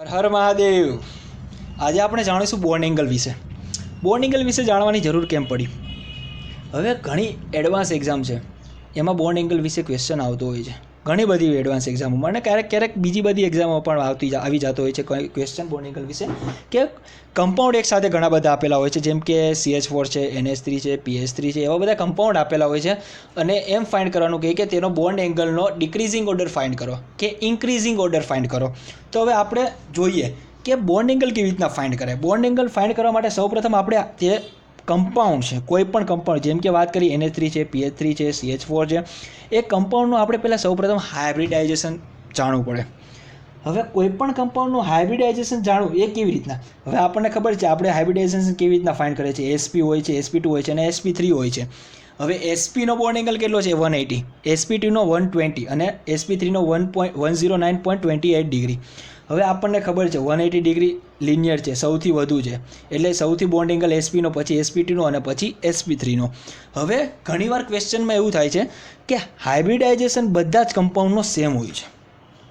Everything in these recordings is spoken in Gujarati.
હર હર મહાદેવ. આજે આપણે જાણીશું બોન્ડ એંગલ વિશે. બોન્ડ એંગલ વિશે જાણવાની જરૂર કેમ પડી? હવે ઘણી એડવાન્સ એક્ઝામ છે, એમાં બોન્ડ એંગલ વિશે ક્વેશ્ચન આવતો હોય છે. ઘણી બધી એડવાન્સ એક્ઝામોમાં અને ક્યારેક બીજી બધી એક્ઝામો પણ આવી જતો હોય છે ક્વેશ્ચન બોન્ડ એંગલ વિશે, કે કમ્પાઉન્ડ એક સાથે ઘણા બધા આપેલા હોય છે, જેમ કે CH4 છે, NH3 છે, PH3 છે, એવા બધા કમ્પાઉન્ડ આપેલા હોય છે અને એમ ફાઇન્ડ કરવાનું કહે કે તેનો બોન્ડ એંગલનો ડિક્રીઝિંગ ઓર્ડર ફાઇન્ડ કરો કે ઇન્ક્રીઝિંગ ઓર્ડર ફાઇન્ડ કરો. તો હવે આપણે જોઈએ કે બોન્ડ એંગલ કેવી રીતના ફાઇન્ડ કરાય. બોન્ડ એંગલ ફાઇન્ડ કરવા માટે સૌપ્રથમ આપણે તે કમ્પાઉન્ડ છે, કોઈ પણ કમ્પાઉન્ડ, જેમ કે વાત કરી NH3 છે, PH3 છે, CH4 છે, એ કમ્પાઉન્ડનું આપણે પહેલાં સૌપ્રથમ હાઇબ્રિડાઇઝેશન જાણવું પડે. હવે કોઈ પણ કમ્પાઉન્ડનું હાઇબ્રિડાઇઝેશન જાણવું એ કેવી રીતના? હવે આપણને ખબર છે આપણે હાઇબ્રિડાઇઝેશન કેવી રીતના ફાઇન્ડ કરીએ છીએ. SP હોય છે, SP2 હોય છે અને SP3 હોય છે. હવે SPનો બોન્ડ એંગલ કેટલો છે? 180, SP2નો 120 અને SP3નો 109.28 ડિગ્રી. હવે આપણને ખબર છે 180 ડિગ્રી લિનિયર છે, સૌથી વધુ છે, એટલે સૌથી બોન્ડ એંગલ SPનો, પછી SP2નો અને પછી SP3નો. હવે ઘણીવાર ક્વેશ્ચનમાં એવું થાય છે કે હાઇબ્રિડાઇઝેશન બધા જ કમ્પાઉન્ડનો સેમ હોય છે,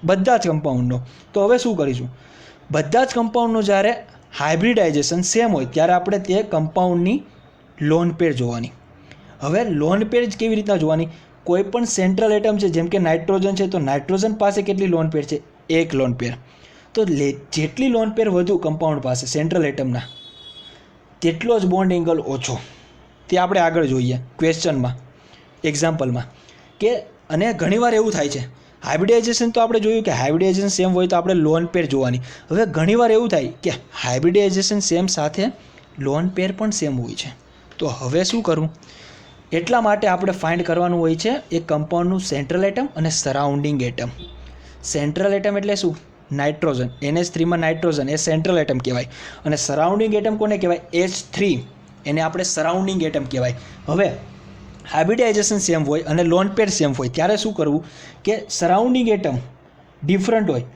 બધા જ કમ્પાઉન્ડનો. તો હવે શું કરીશું? બધા જ કમ્પાઉન્ડનું જ્યારે હાઇબ્રિડાઇઝેશન સેમ હોય ત્યારે આપણે તે કમ્પાઉન્ડની લોન પેર જોવાની. હવે લોન પેર કેવી રીતના જોવાની? કોઈ પણ સેન્ટ્રલ એટમ છે, જેમ કે નાઇટ્રોજન છે, તો નાઇટ્રોજન પાસે કેટલી લોન પેર છે? એક લોન પેર. તો જેટલી લોન પેર વધુ કમ્પાઉન્ડ પાસે સેન્ટ્રલ એટમના, તેટલો જ બોન્ડ એંગલ ઓછો. તે આપણે આગળ જોઈએ ક્વેશ્ચનમાં, એક્ઝામ્પલમાં. કે અને ઘણીવાર એવું થાય છે હાઇબ્રિડાઇઝેશન, તો આપણે જોયું કે હાઇબ્રિડાઇઝેશન સેમ હોય તો આપણે લોન પેર જોવાની. હવે ઘણીવાર એવું થાય કે હાઇબ્રિડાઇઝેશન સેમ સાથે લોન પેર પણ સેમ હોય છે. તો હવે શું કરવું? એટલા માટે આપણે ફાઇન્ડ કરવાનું હોય છે એ કમ્પાઉન્ડનું સેન્ટ્રલ એટમ અને સરાઉન્ડિંગ એટમ. સેન્ટ્રલ એટમ એટલે શું? નાઇટ્રોજન. NH3માં નાઇટ્રોજન એ સેન્ટ્રલ એટમ કહેવાય અને સરાઉન્ડિંગ એટમ કોને કહેવાય? H3, એને આપણે સરાઉન્ડિંગ એટમ કહેવાય. હવે હાઇબ્રિડાઇઝેશન સેમ હોય અને લોન પેર સેમ હોય ત્યારે શું કરવું? કે સરાઉન્ડિંગ એટમ ડિફરન્ટ હોય,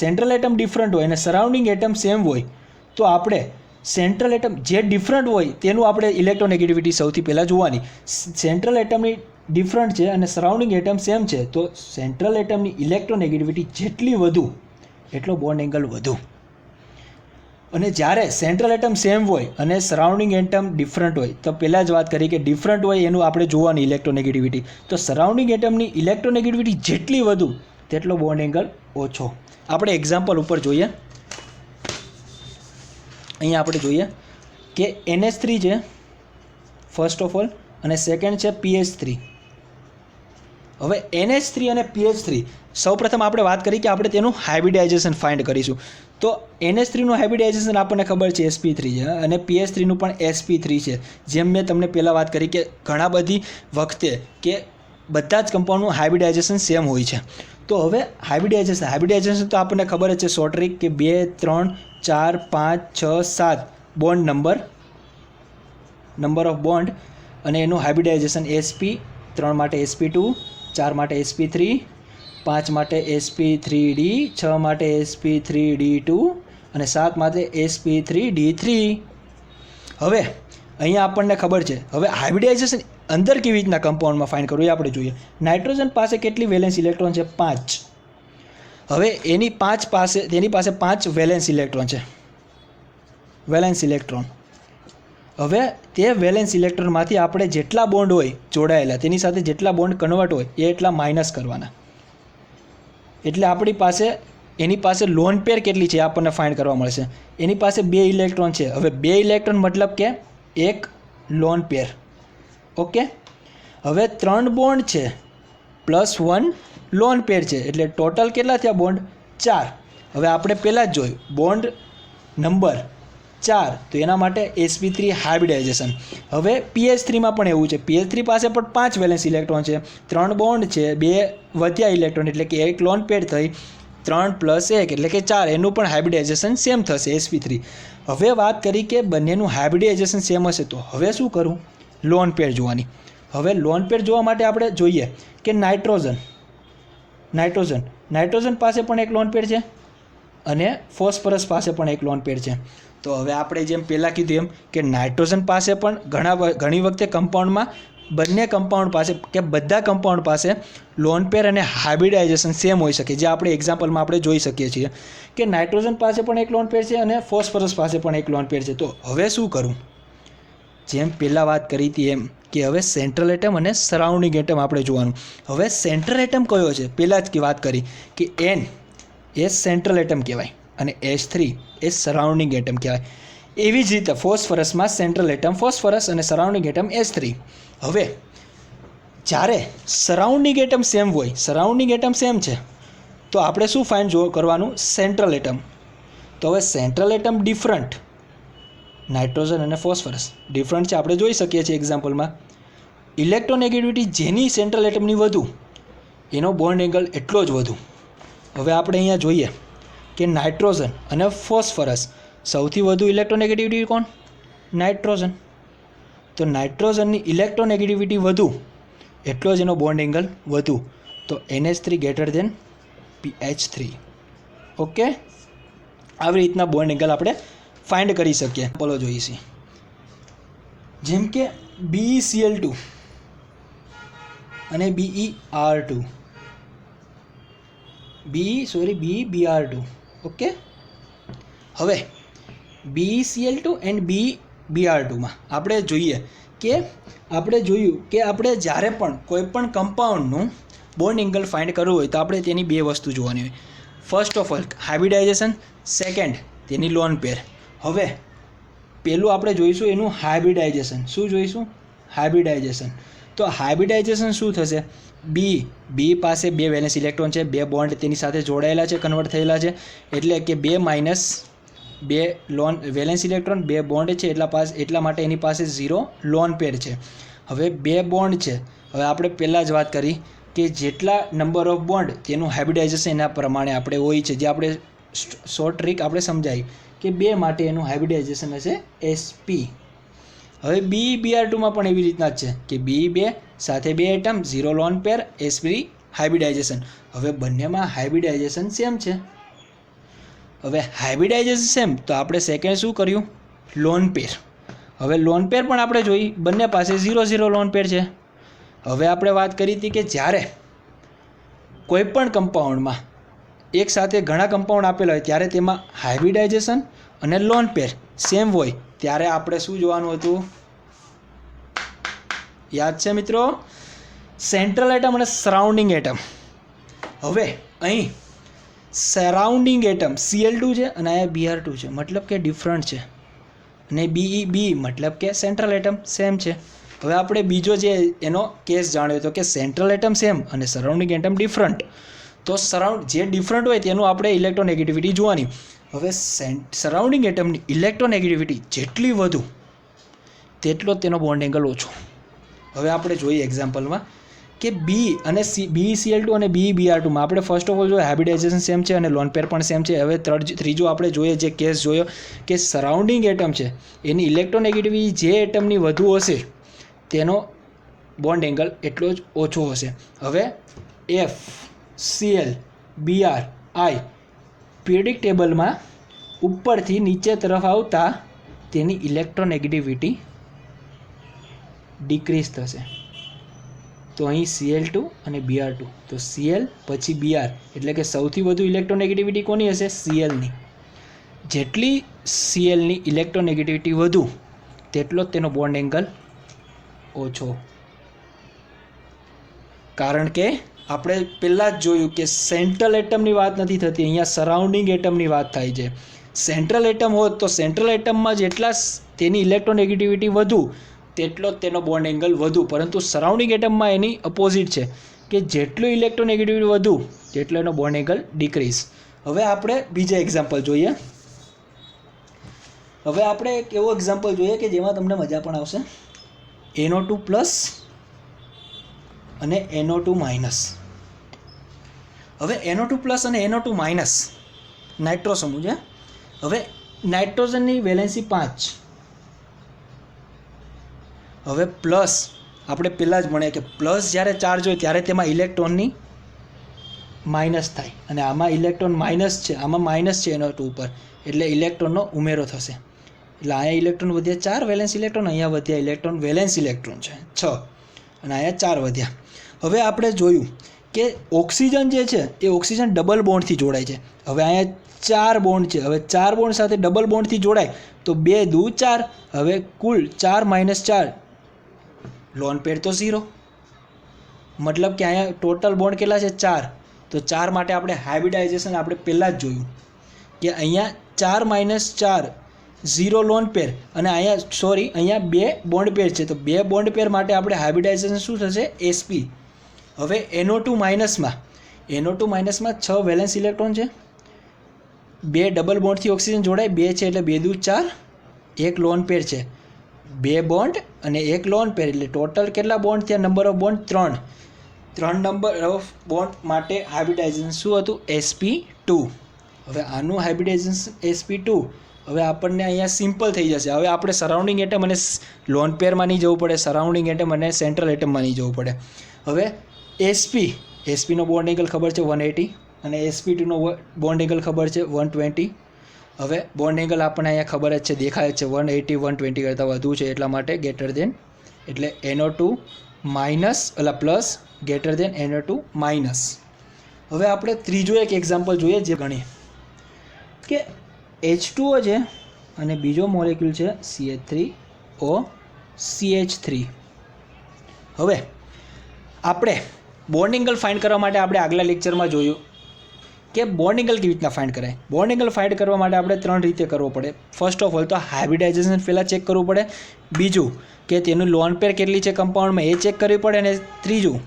સેન્ટ્રલ એટમ ડિફરન્ટ હોય અને સરાઉન્ડિંગ એટમ સેમ હોય, તો આપણે સેન્ટ્રલ એટમ જે ડિફરન્ટ હોય તેનું આપણે ઇલેક્ટ્રોનેગેટિવિટી સૌથી પહેલાં જોવાની. સેન્ટ્રલ એટમની ડિફરન્ટ છે અને સરાઉન્ડિંગ એટમ સેમ છે, તો સેન્ટ્રલ એટમની ઇલેક્ટ્રોનેગેટિવિટી જેટલી વધુ એટલો બોન્ડ એંગલ વધુ. અને જ્યારે સેન્ટ્રલ એટમ સેમ હોય અને સરાઉન્ડિંગ એટમ ડિફરન્ટ હોય, તો પહેલાં જ વાત કરી કે ડિફરન્ટ હોય એનું આપણે જોવાની ઇલેક્ટ્રોનેગેટિવિટી. તો સરાઉન્ડિંગ એટમની ઇલેક્ટ્રોનેગેટિવિટી જેટલી વધુ તેટલો બોન્ડ એંગલ ઓછો. આપણે એક્ઝામ્પલ ઉપર જોઈએ. અહીંયા આપણે જોઈએ કે NH3 છે ફર્સ્ટ ઓફ ઓલ અને સેકન્ડ છે PH3. હવે NH3 અને PH3 સૌપ્રથમ આપણે વાત કરી કે આપણે તેનું હાઇબ્રિડાઇઝેશન ફાઇન્ડ કરીશું. તો NH3નું હાઇબ્રિડાઇઝેશન આપણને ખબર છે SP3 છે અને PH3નું પણ SP3 છે. જેમ મેં તમને પહેલાં વાત કરી કે ઘણા બધી વખતે કે બધા જ કમ્પાઉન્ડનું હાઇબ્રિડાઇઝેશન સેમ હોય છે. તો હવે હાઇબ્રિડાઇઝેશન તો આપણને ખબર જ છે, શોર્ટ ટ્રિક કે 2, 3, 4, 5, 6, 7 બોન્ડ નંબર ઓફ બોન્ડ અને એનું હાઇબ્રિડાઇઝેશન SP, 3 માટે SP2, 4 માટે SP3, 5 માટે SP3D, 6 માટે SP3D2 અને 7 માટે SP3D3. હવે અહીંયા આપણને ખબર છે. હવે હાઇબ્રિડાઇઝેશન અંદર કેવી રીતના કમ્પાઉન્ડમાં ફાઇન્ડ કરવું એ આપણે જોઈએ. નાઇટ્રોજન પાસે કેટલી વેલેન્સ ઇલેક્ટ્રોન છે? 5. હવે તેની પાસે 5 વેલેન્સ ઇલેક્ટ્રોન છે. હવે તે વેલેન્સ ઇલેક્ટ્રોનમાંથી આપણે જેટલા બોન્ડ હોય જોડાયેલા, તેની સાથે જેટલા બોન્ડ કન્વર્ટ હોય એ એટલા માઇનસ કરવાના. એટલે એની પાસે લોન પેર કેટલી છે આપણને ફાઇન્ડ કરવા મળશે. એની પાસે 2 ઇલેક્ટ્રોન છે. હવે 2 ઇલેક્ટ્રોન મતલબ કે એક લોન પેર. ઓકે. હવે 3 બોન્ડ છે +1 લોન પેર છે, એટલે ટોટલ કેટલા થયા બોન્ડ? 4. હવે આપણે પહેલાં જ જોયું બોન્ડ નંબર 4, તો એના માટે SP3 હાઇબ્રિડાઇઝેશન. હવે PH3માં પણ એવું છે. PH3 પાસે પણ 5 વેલેન્સ ઇલેક્ટ્રોન છે, 3 બોન્ડ છે, 2 વધ્યા ઇલેક્ટ્રોન એટલે કે એક લોન પેર થઈ, 3 + 1 એટલે કે 4. એનું પણ હાઇબ્રિડાઇઝેશન સેમ થશે SP3. હવે વાત કરી કે બંનેનું હાઇબ્રિડાઇઝેશન સેમ હશે, તો હવે શું કરવું? લોન પેર જોવાની. હવે લોન પેર જોવા માટે આપણે જોઈએ કે નાઇટ્રોજન પાસે પણ એક લોન પેર છે અને ફોસ્ફરસ પાસે પણ એક લોન પેર છે. તો હવે આપણે જેમ પહેલાં કીધું એમ કે નાઇટ્રોજન પાસે પણ ઘણી વખતે કમ્પાઉન્ડમાં બંને કમ્પાઉન્ડ પાસે કે બધા કમ્પાઉન્ડ પાસે લોન પેર અને હાઇબ્રિડાઇઝેશન સેમ હોઈ શકે. જે આપણે એક્ઝામ્પલમાં આપણે જોઈ શકીએ છીએ કે નાઇટ્રોજન પાસે પણ એક લોન પેર છે અને ફોસ્ફરસ પાસે પણ એક લોન પેર છે. તો હવે શું કરું? જેમ પહેલાં વાત કરી હતી એમ કે હવે સેન્ટ્રલ એટમ અને સરાઉન્ડિંગ એટમ આપણે જોવાનું. હવે સેન્ટ્રલ એટમ કયો છે? પહેલાં જ વાત કરી કે N એ સેન્ટ્રલ એટમ કહેવાય અને H3 એ સરાઉન્ડિંગ એટમ કહેવાય. એવી જ રીતે ફોસ્ફરસમાં સેન્ટ્રલ એટમ ફોસ્ફરસ અને સરાઉન્ડિંગ એટમ H3. હવે જ્યારે સરાઉન્ડિંગ એટમ સેમ હોય, સરાઉન્ડિંગ એટમ સેમ છે, તો આપણે શું ફાઇન્ડ કરવાનું? Central atom. તો હવે સેન્ટ્રલ એટમ ડિફરન્ટ, નાઇટ્રોજન અને ફોસ્ફરસ ડિફરન્ટ છે, આપણે જોઈ શકીએ છીએ એક્ઝામ્પલમાં. ઇલેક્ટ્રોનેગેટિવિટી જેની સેન્ટ્રલ એટમની વધુ એનો બોન્ડ એંગલ એટલો જ વધુ. હવે આપણે અહીંયા જોઈએ કે નાઇટ્રોજન અને ફોસ્ફરસ સૌથી વધુ ઇલેક્ટ્રોનેગેટિવિટી કોણ? નાઇટ્રોજન. તો નાઇટ્રોજનની ઇલેક્ટ્રોનેગેટિવિટી વધુ એટલો જ એનો બોન્ડ એંગલ વધુ. તો NH3 greater than PH3. Okay, આવી રીતના બોન્ડ એંગલ આપણે ફાઇન્ડ કરી શકીએ. બોલો જોઈશી, જેમ કે BeCl2 અને BeR2, BeBr2. ઓકે, હવે BeCl2 એન્ડ BeBr2માં આપણે જોયું કે આપણે જ્યારે પણ કોઈ પણ કમ્પાઉન્ડનું બોન્ડ એંગલ ફાઇન્ડ કરવું હોય તો આપણે તેની બે વસ્તુ જોવાની હોય. First of all hybridisation, second તેની લોન પેર. હવે પહેલું આપણે જોઈશું એનું હાઇબ્રિડાઇઝેશન. શું જોઈશું? હાઇબ્રિડાઇઝેશન. તો હાઇબ્રિડાઇઝેશન શું થશે? બી પાસે બે વેલેન્સ ઇલેક્ટ્રોન છે, બે બોન્ડ તેની સાથે જોડાયેલા છે, કન્વર્ટ થયેલા છે, એટલે કે 2 લોન વેલેન્સ ઇલેક્ટ્રોન, 2 બોન્ડ છે, એટલા માટે એની પાસે 0 લોન પેર છે. હવે 2 બોન્ડ છે. હવે આપણે પહેલાં જ વાત કરી કે જેટલા નંબર ઓફ બોન્ડ તેનું હાઇબ્રિડાઇઝેશન એના પ્રમાણે આપણે હોય છે. જે આપણે શોર્ટ ટ્રીક આપણે સમજાવી કે 2 માટે એનું હાઇબ્રિડાઇઝેશન હશે sp. હવે BeBr2માં પણ એવી રીતના જ છે કે B2 સાથે 2 atom, 0 lone pair, sp hybridisation. હવે બંનેમાં હાઇબ્રિડાઇઝેશન સેમ છે. હવે હાઇબ્રિડાઇઝેશન સેમ, તો આપણે સેકન્ડ શું કર્યું? Lone pair. હવે લોન પેર પણ આપણે જોઈ, બંને પાસે 0 લોન પેર છે. હવે આપણે વાત કરી હતી કે જ્યારે કોઈ પણ કમ્પાઉન્ડમાં એક સાથે ઘણા કમ્પાઉન્ડ આપેલા હોય ત્યારે તેમાં હાઇબ્રિડાઇઝેશન અને લોન પેર સેમ હોય ત્યારે આપણે શું જોવાનું હતું? યાદ છે મિત્રો? સેન્ટ્રલ એટમ અને સરાઉન્ડિંગ એટમ. હવે અહીં સરાઉન્ડિંગ એટમ Cl2 છે અને અહીંયા Br2 છે, મતલબ કે ડિફરન્ટ છે. અને BeB મતલબ કે સેન્ટ્રલ એટમ સેમ છે. હવે આપણે બીજો જે એનો કેસ જાણ્યો હતો કે સેન્ટ્રલ એટમ સેમ અને સરાઉન્ડિંગ એટમ ડિફરન્ટ. તો જે ડિફરન્ટ હોય તેનું આપણે ઇલેક્ટ્રોનેગેટિવિટી જોવાની. હવે સરાઉન્ડિંગ એટમની ઇલેક્ટ્રોનેગેટિવિટી જેટલી વધુ તેટલો તેનો બોન્ડ એંગલ ઓછો. હવે આપણે જોઈએ એક્ઝામ્પલમાં કે BeCl2 અને BeBr2માં આપણે ફર્સ્ટ ઓફ ઓલ જોઈએ હાઇબ્રિડાઇઝેશન સેમ છે અને લોન પેર પણ સેમ છે. હવે ત્રીજો આપણે જોઈએ જે કેસ જોયો કે સરાઉન્ડિંગ એટમ છે એની ઇલેક્ટ્રોનેગેટિવિટી જે એટમની વધુ હશે તેનો બોન્ડ એંગલ એટલો જ ઓછો હશે. હવે FCl BR I પીરિયડિક ટેબલમાં ઉપરથી નીચે તરફ આવતા તેની ઇલેક્ટ્રોનેગેટિવિટી ડિક્રીઝ થશે. તો અહીં Cl2 અને Br2, તો Cl પછી Br, એટલે કે સૌથી વધુ ઇલેક્ટ્રોનેગેટિવિટી કોની હશે? Clની. જેટલી Clની ઇલેક્ટ્રોનેગેટિવિટી વધુ તેટલો જ તેનો બોન્ડ એંગલ ઓછો. કારણ કે આપણે પહેલાં જ જોયું કે સેન્ટ્રલ એટમની વાત નથી થતી, અહીંયા સરાઉન્ડિંગ એટમની વાત થાય છે. સેન્ટ્રલ એટમ હોત તો સેન્ટ્રલ એટમમાં જેટલા તેની ઇલેક્ટ્રોનેગેટિવિટી વધુ તેટલો જ તેનો બોન્ડ એંગલ વધુ. પરંતુ સરાઉન્ડિંગ એટમમાં એની અપોઝિટ છે કે જેટલું ઇલેક્ટ્રોનેગેટિવિટી વધુ તેટલો એનો બોન્ડ એંગલ ડિક્રીઝ. હવે આપણે બીજા એક્ઝામ્પલ જોઈએ. હવે આપણે એક એવો એક્ઝામ્પલ જોઈએ કે જેમાં તમને મજા પણ આવશે. NO2+ અને NO2-. હવે NO2+ અને NO2- નાઇટ્રો સમૂહ છે. હવે નાઇટ્રોજનની વેલેન્સી 5. હવે પ્લસ આપણે પહેલાં જ ભણ્યા કે પ્લસ જ્યારે ચાર્જ હોય ત્યારે તેમાં ઇલેક્ટ્રોનની માઇનસ થાય અને આમાં ઇલેક્ટ્રોન માઇનસ છે, આમાં માઇનસ છે NO2 ઉપર, એટલે ઇલેક્ટ્રોનનો ઉમેરો થશે. એટલે અહીંયા ઇલેક્ટ્રોન વધ્યા 4 વેલેન્સ ઇલેક્ટ્રોન, અહીંયા વધ્યા ઇલેક્ટ્રોન વેલેન્સ ઇલેક્ટ્રોન છે 6. અને અહીંયા 4 વધ્યા. હવે આપણે જોયું કે ઓક્સિજન જે છે એ ઓક્સિજન ડબલ બોન્ડથી જોડાય છે. હવે અહીંયા 4 બોન્ડ છે. હવે 4 બોન્ડ સાથે ડબલ બોન્ડથી જોડાય તો 2 દુ 4. હવે કુલ 4 - 4 લોન પેર તો 0. મતલબ કે અહીંયા ટોટલ બોન્ડ કેટલા છે 4. તો 4 માટે આપણે હાઇબ્રિડાઇઝેશન આપણે પહેલાં જ જોયું કે અહીંયા 4 - 4 0 લોન પેર અને અહીંયા 2 બોન્ડ પેર છે. તો 2 બોન્ડ પેર માટે આપણે હાઇબ્રિડાઇઝેશન શું થશે sp. હવે NO2 માઇનસમાં 6 વેલેન્સ ઇલેક્ટ્રોન છે. 2 ડબલ બોન્ડથી ઓક્સિજન જોડાય 2 છે એટલે 2 દુ 4. 1 લોન પેર છે 2 બોન્ડ અને 1 લોન પેર એટલે ટોટલ કેટલા બોન્ડ થયા number of bond 3 number of bond માટે હાઇબ્રિડાઇઝેશન શું હતું sp2. હવે આનું હાઇબ્રિડાઇઝેશન sp2 હવે આપણને અહીંયા સિમ્પલ થઈ જશે. હવે આપણે સરાઉન્ડિંગ એટમ અને લોન પેરમાં નહીં જવું પડે, સરાઉન્ડિંગ એટમ અને સેન્ટ્રલ એટમમાં નહીં જવું પડે. હવે sp નો બોન્ડ એંગલ ખબર છે 180 અને sp2 નો બોન્ડ એંગલ ખબર છે 120. હવે બોન્ડ એંગલ આપણને અહીંયા ખબર જ છે, દેખાય છે 180 120 કરતાં વધુ છે એટલા માટે ગ્રેટર દેન, એટલે NO2 plus greater than NO2 minus. હવે આપણે ત્રીજો એક એક્ઝામ્પલ જોઈએ જે ગણીએ કે H2O છે અને બીજો મોલેક્યુલ છે CH3OCH3. હવે આપણે બોન્ડ એંગલ ફાઇન્ડ કરવા માટે આપણે આગલા લેક્ચરમાં જોયું કે બોન્ડ એંગલ કેવી રીતના ફાઇન્ડ કરાય. બોન્ડ એંગલ ફાઇન્ડ કરવા માટે આપણે 3 રીતે કરવો પડે. ફર્સ્ટ ઓફ ઓલ તો હાઇબ્રિડાઇઝેશન પહેલાં ચેક કરવું પડે. બીજું કે તેનું લોન પેર કેટલી છે કમ્પાઉન્ડમાં એ ચેક કરવી પડે. અને ત્રીજું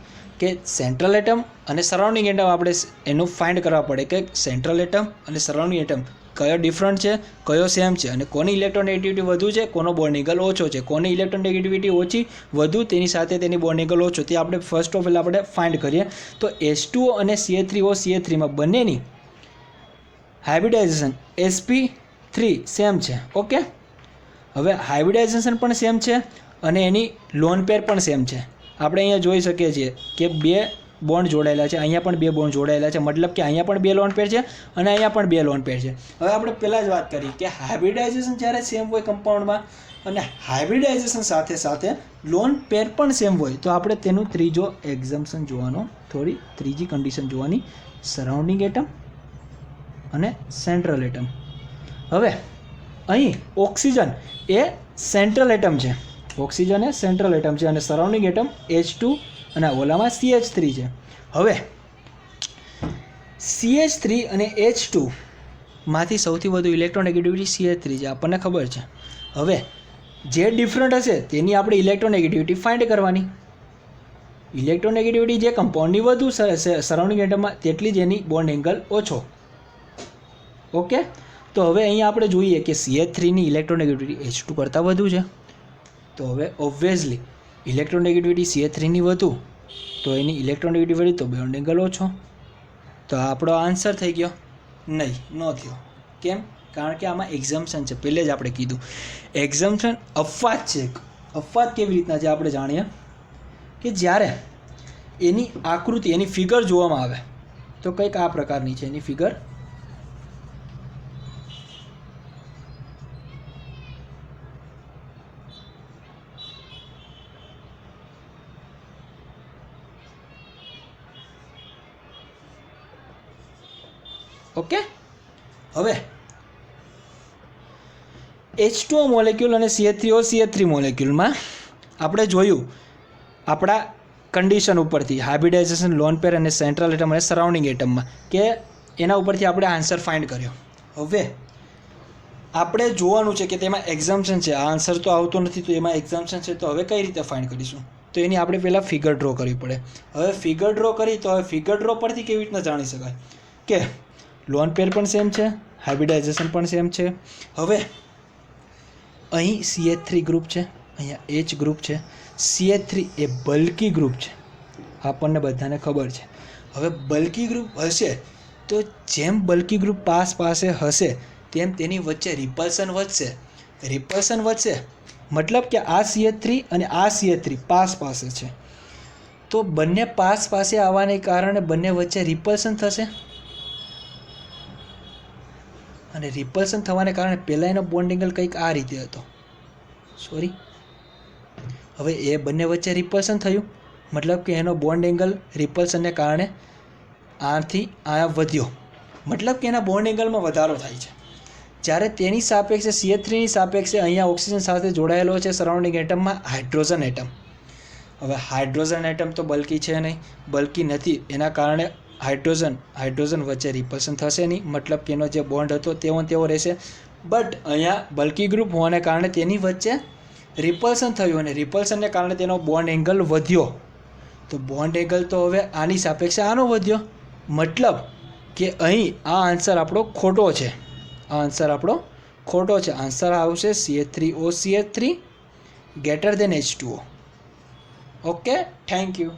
કે સેન્ટ્રલ એટમ અને સરાઉન્ડિંગ એટમ આપણે એનું ફાઇન્ડ કરવા પડે કે સેન્ટ્રલ એટમ અને સરાઉન્ડિંગ એટમ કયો ડિફરન્ટ છે, કયો સેમ છે અને કોની ઇલેક્ટ્રોનેગેટિવિટી વધુ છે, કોનો બોન્ડ એંગલ ઓછો છે. કોની ઇલેક્ટ્રોનેગેટિવિટી ઓછી વધુ તેની સાથે તેની બોન્ડ એંગલ ઓછો તે આપણે ફર્સ્ટ ઓફ ઓલ આપણે ફાઇન્ડ કરીએ. તો H2O અને CH3OCH3માં બંનેની હાઇબ્રિડાઇઝેશન sp3 સેમ છે. ઓકે, હવે હાઇબ્રિડાઇઝેશન પણ સેમ છે અને એની લોન પેર પણ સેમ છે. આપણે અહીંયા જોઈ શકીએ છીએ કે 2 બોન્ડ જોડાયેલા છે, અહીંયા પણ 2 બોન્ડ જોડાયેલા છે. મતલબ કે અહીંયા પણ 2 લોન પેર છે અને અહીંયા પણ 2 લોન પેર છે. હવે આપણે પહેલાં જ વાત કરી કે હાઇબ્રિડાઇઝેશન જ્યારે સેમ હોય કમ્પાઉન્ડમાં અને હાઇબ્રિડાઇઝેશન સાથે સાથે લોન પેર પણ સેમ હોય તો આપણે તેનું ત્રીજો એક્ઝમ્પશન જોવાનો, થોડી ત્રીજી કન્ડિશન જોવાની, સરાઉન્ડિંગ એટમ અને સેન્ટ્રલ એટમ. હવે અહીં ઓક્સિજન એ સેન્ટ્રલ એટમ છે, ઓક્સિજન એ સેન્ટ્રલ એટમ છે અને સરાઉન્ડિંગ એટમ H2 અને ઓલામાં CH3 છે. હવે CH3 અને H2 માંથી સૌથી વધુ ઇલેક્ટ્રોનેગેટિવિટી CH3 છે, આપણને ખબર છે. હવે જે ડિફરન્ટ હશે તેની આપણે ઇલેક્ટ્રોનેગેટિવિટી ફાઇન્ડ કરવાની. ઇલેક્ટ્રોનેગેટિવિટી જે કમ્પાઉન્ડની વધુ સરાઉન્ડિંગ એટમમાં તેટલી જ એની બોન્ડ એંગલ ઓછો. ઓકે, તો હવે અહીંયા આપણે જોઈએ કે CH3ની ઇલેક્ટ્રોનેગેટિવિટી H2 કરતાં વધુ છે. તો હવે ઓબ્વિયસલી ઇલેક્ટ્રોનેગેટિવિટી CH3ની વધુ તો એની ઇલેક્ટ્રોનેગેટિવિટી તો બોન્ડ એંગલ ઓછો. તો આપણો આન્સર થઈ ગયો નહીં, ન થયો. કેમ? કારણ કે આમાં એક્ઝમ્પશન છે. પહેલે જ આપણે કીધું એક્ઝમ્પશન અપવાદ છે. અપવાદ કેવી રીતના છે આપણે જાણીએ કે જ્યારે એની આકૃતિ, એની ફિગર જોવામાં આવે તો કંઈક આ પ્રકારની છે એની ફિગર. ઓકે, હવે H2O મોલેક્યુલ અને CH3OCH3 મોલેક્યુલમાં આપણે જોયું આપણા કન્ડિશન ઉપરથી હાઇબ્રિડાઇઝેશન, લોન પેર અને સેન્ટ્રલ એટમ અને સરાઉન્ડિંગ એટમમાં કે એના ઉપરથી આપણે આન્સર ફાઇન્ડ કર્યો. હવે આપણે જોવાનું છે કે તેમાં એક્ઝમ્પશન છે. આ આન્સર તો આવતો નથી તો એમાં એક્ઝમ્પશન છે. તો હવે કઈ રીતે ફાઇન્ડ કરીશું? તો એની આપણે પહેલાં ફિગર ડ્રો કરવી પડે. હવે ફિગર ડ્રો કરી તો હવે ફિગર ડ્રો પરથી કેવી રીતના જાણી શકાય કે લોન પેર પણ સેમ છે, હાઇબ્રિડાઇઝેશન પણ સેમ છે. હવે અહીં CH3 ગ્રુપ છે, અહીંયા H ગ્રુપ છે. CH3 એ બલ્કી ગ્રુપ છે, આપણને બધાને ખબર છે. હવે બલ્કી ગ્રુપ હશે તો જેમ બલ્કી ગ્રુપ પાસે હશે તેમ તેની વચ્ચે રિપલ્સન વધશે. રિપલ્સન વધશે મતલબ કે આ CH3 અને આ CH3 પાસે છે તો બંને પાસે આવવાને કારણે બંને વચ્ચે રિપલ્સન થશે અને રિપલ્સન થવાને કારણે પહેલાં એનો બોન્ડ એંગલ કંઈક આ રીતે હતો. હવે એ બંને વચ્ચે રિપલ્સન થયું મતલબ કે એનો બોન્ડ એંગલ રિપલ્સનને કારણે આથી આ વધ્યો, મતલબ કે એના બોન્ડ એંગલમાં વધારો થાય છે. જ્યારે તેની સાપેક્ષે CH3ની સાપેક્ષે અહીંયા ઓક્સિજન સાથે જોડાયેલો છે સરાઉન્ડિંગ એટમમાં હાઇડ્રોજન એટમ. હવે હાઇડ્રોજન એટમ તો બલ્કી છે નહીં, બલ્કી નથી, એના કારણે હાઇડ્રોજન વચ્ચે રિપલ્શન થશે નહીં, મતલબ કે એનો જે બોન્ડ હતો તેવો તેવો રહેશે. બટ અહીંયા બલ્કી ગ્રુપ હોવાને કારણે તેની વચ્ચે રિપલ્શન થયું અને રિપલ્શનને કારણે તેનો બોન્ડ એંગલ વધ્યો. તો બોન્ડ એંગલ તો હવે આની સાપેક્ષે આનો વધ્યો, મતલબ કે અહીં આ આન્સર આપણો ખોટો છે. આન્સર આવશે CH3OCH3 > H2O. Okay, thank you.